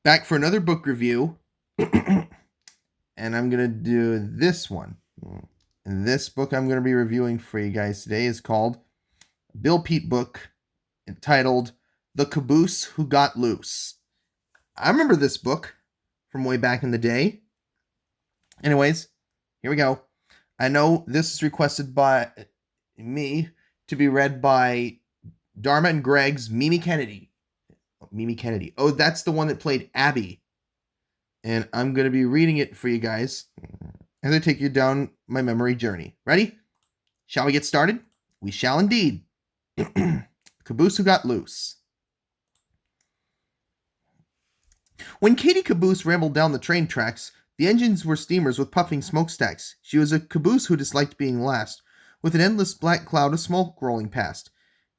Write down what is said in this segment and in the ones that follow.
Back for another book review, and I'm going to do this one. And this book I'm going to be reviewing for you guys today is called Bill Pete book entitled The Caboose Who Got Loose. I remember this book from way back in the day. Anyways, here we go. I know this is requested by me to be read by Dharma and Greg's Mimi Kennedy. Mimi Kennedy. Oh, that's the one that played Abby. And I'm going to be reading it for you guys as I take you down my memory journey. Ready? Shall we get started? We shall indeed. Caboose Who Got Loose. When Katie Caboose rambled down the train tracks, the engines were steamers with puffing smokestacks. She was a caboose who disliked being last, with an endless black cloud of smoke rolling past.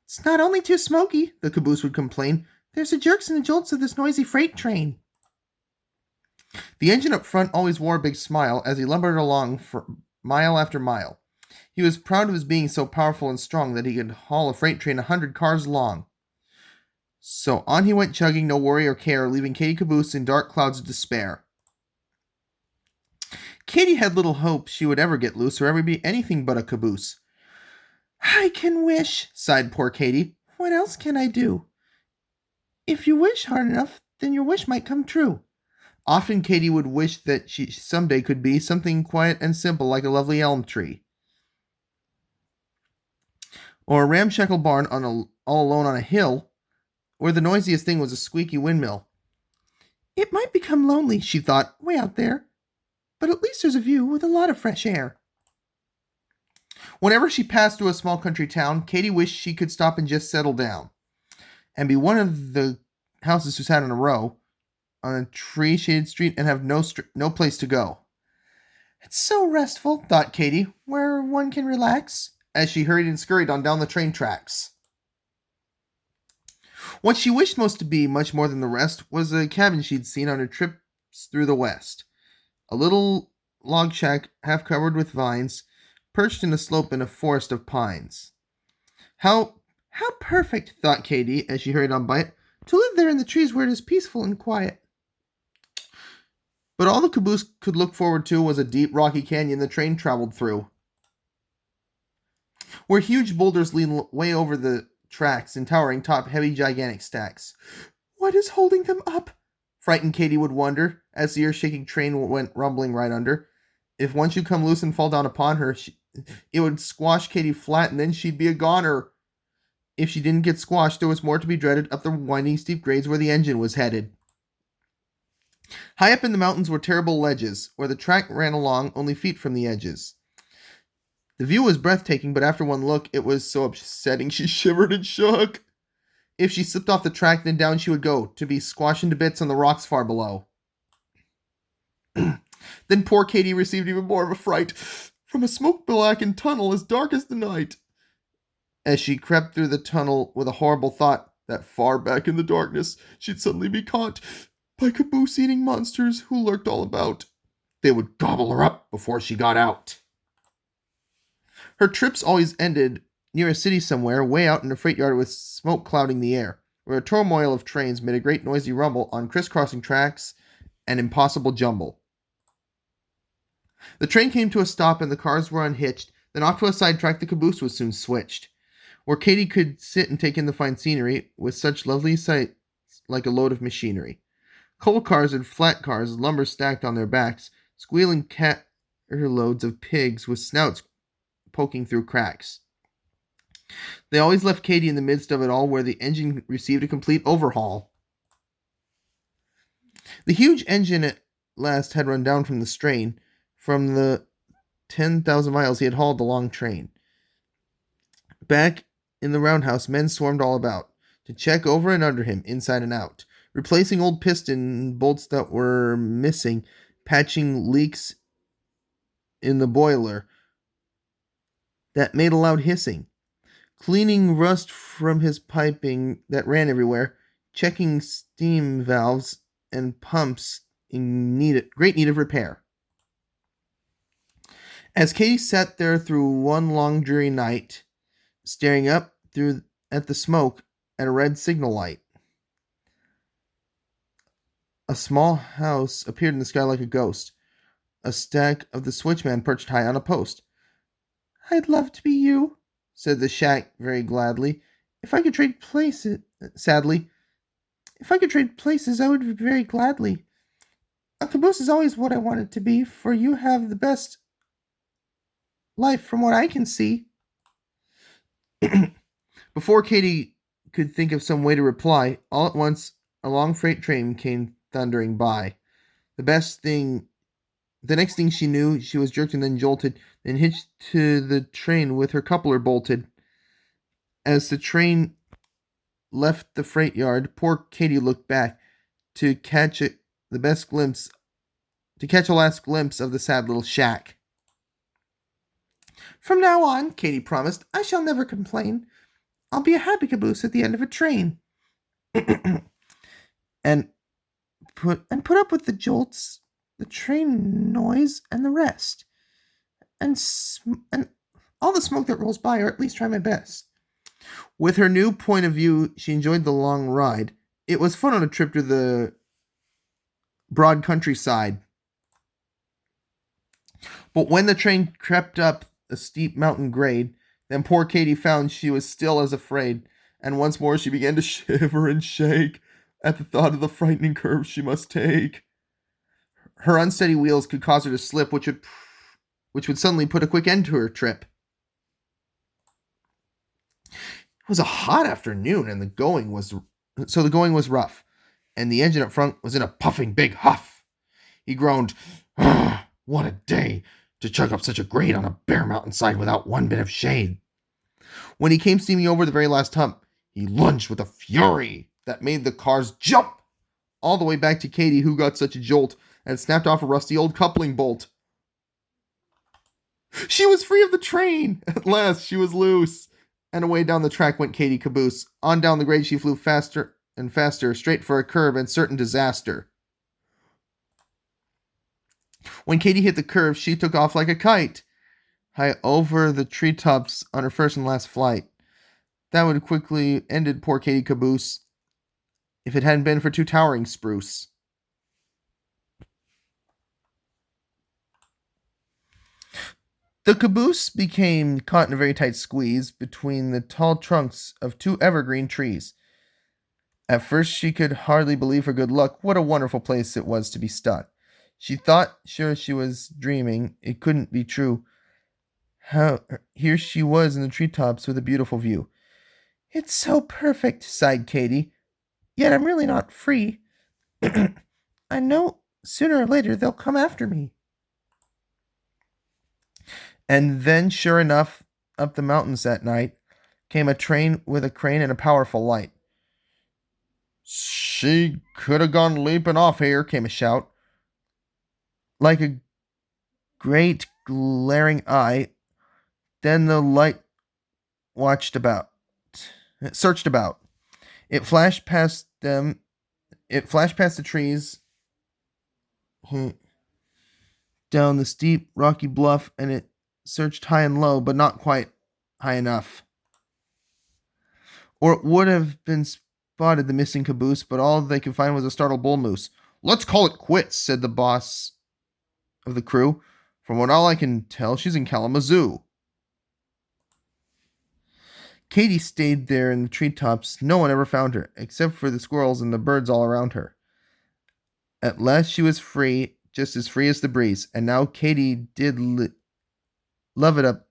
"It's not only too smoky," the caboose would complain. "There's the jerks and the jolts of this noisy freight train." The engine up front always wore a big smile as he lumbered along for mile after mile. He was proud of his being so powerful and strong that he could haul a freight train 100 cars long. So on he went chugging, no worry or care, leaving Katie Caboose in dark clouds of despair. Katie had little hope she would ever get loose or ever be anything but a caboose. "I can wish," sighed poor Katie. "What else can I do?" "If you wish hard enough, then your wish might come true." Often Katie would wish that she someday could be something quiet and simple like a lovely elm tree, or a ramshackle barn all alone on a hill, where the noisiest thing was a squeaky windmill. "It might become lonely," she thought, "way out there, but at least there's a view with a lot of fresh air." Whenever she passed through a small country town, Katie wished she could stop and just settle down, and be one of the houses who sat in a row on a tree-shaded street and have no place to go. "It's so restful," thought Katie, "where one can relax," as she hurried and scurried on down the train tracks. What she wished most to be, much more than the rest, was a cabin she'd seen on her trips through the West. A little log shack half covered with vines, perched in a slope in a forest of pines. How perfect, thought Katie as she hurried on by it, to live there in the trees where it is peaceful and quiet. But all the caboose could look forward to was a deep rocky canyon the train traveled through, where huge boulders leaned way over the tracks and towering top heavy gigantic stacks. "What is holding them up?" frightened Katie would wonder, as the earth-shaking train went rumbling right under. If one should come loose and fall down upon her, it would squash Katie flat and then she'd be a goner. If she didn't get squashed, there was more to be dreaded up the winding steep grades where the engine was headed. High up in the mountains were terrible ledges, where the track ran along only feet from the edges. The view was breathtaking, but after one look, it was so upsetting she shivered and shook. If she slipped off the track, then down she would go, to be squashed into bits on the rocks far below. Then poor Katie received even more of a fright from a smoke-blackened tunnel as dark as the night. As she crept through the tunnel with a horrible thought that far back in the darkness she'd suddenly be caught by caboose-eating monsters who lurked all about. They would gobble her up before she got out. Her trips always ended near a city somewhere, way out in a freight yard with smoke clouding the air, where a turmoil of trains made a great noisy rumble on crisscrossing tracks and impossible jumble. The train came to a stop and the cars were unhitched, then off to a side track the caboose was soon switched, where Katie could sit and take in the fine scenery with such lovely sights like a load of machinery. Coal cars and flat cars, lumber stacked on their backs, squealing loads of pigs with snouts poking through cracks. They always left Katie in the midst of it all, where the engine received a complete overhaul. The huge engine at last had run down from the strain, from the 10,000 miles he had hauled the long train. Back in the roundhouse, men swarmed all about, to check over and under him, inside and out, replacing old piston bolts that were missing, patching leaks in the boiler that made a loud hissing, cleaning rust from his piping that ran everywhere, checking steam valves and pumps in great need of repair. As Katie sat there through one long dreary night, staring up at the smoke at a red signal light, A small house appeared in the sky like a ghost. A stack of the switchman perched high on a post. "I'd love to be you," said the shack very gladly. "If I could trade places, sadly, if I could trade places, I would very gladly. A caboose is always what I wanted to be, for you have the best life from what I can see." Before Katie could think of some way to reply, all at once a long freight train came thundering by. The next thing she knew, she was jerked and then jolted, then hitched to the train with her coupler bolted. As the train left the freight yard, poor Katie looked back to catch the best glimpse, to catch a last glimpse of the sad little shack. "From now on," Katie promised, "I shall never complain. I'll be a happy caboose at the end of a train." and put up with the jolts, the train noise, and the rest, and all the smoke that rolls by, or at least try my best. With her new point of view, she enjoyed the long ride. It was fun on a trip to the broad countryside. But when the train crept up a steep mountain grade, then poor Katie found she was still as afraid, and once more she began to shiver and shake at the thought of the frightening curve she must take. Her unsteady wheels could cause her to slip, which would suddenly put a quick end to her trip. It was a hot afternoon, and the going was rough, and the engine up front was in a puffing big huff. He groaned, "Ah, what a day to chug up such a grade on a bare mountainside without one bit of shade." When he came steaming over the very last hump, he lunged with a fury that made the cars jump all the way back to Katie, who got such a jolt and snapped off a rusty old coupling bolt. She was free of the train! At last she was loose! And away down the track went Katie Caboose. On down the grade she flew faster and faster, straight for a curve and certain disaster. When Katie hit the curve, she took off like a kite, high over the treetops on her first and last flight. That would have quickly ended poor Katie Caboose if it hadn't been for two towering spruce. The caboose became caught in a very tight squeeze between the tall trunks of two evergreen trees. At first she could hardly believe her good luck. What a wonderful place it was to be stuck. She thought sure she was dreaming. It couldn't be true. Here she was in the treetops with a beautiful view. "It's so perfect," sighed Katie. "Yet I'm really not free. I know sooner or later they'll come after me." And then, sure enough, up the mountains that night came a train with a crane and a powerful light. "She could have gone leaping off here," came a shout. Like a great glaring eye, then the light searched about. It flashed past them. It flashed past the trees, down the steep, rocky bluff, and it searched high and low, but not quite high enough. Or it would have been spotted the missing caboose, but all they could find was a startled bull moose. "Let's call it quits," said the boss of the crew. "From what all I can tell, she's in Kalamazoo." Katie stayed there in the treetops. No one ever found her, except for the squirrels and the birds all around her. At last she was free, just as free as the breeze, and now Katie did love it up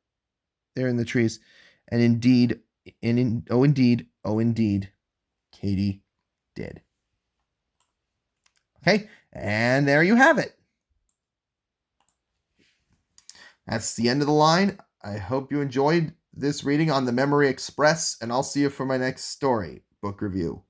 there in the trees. And indeed, oh indeed, Katie did. Okay, and there you have it. That's the end of the line. I hope you enjoyed this reading on the Memory Express, and I'll see you for my next story, book review.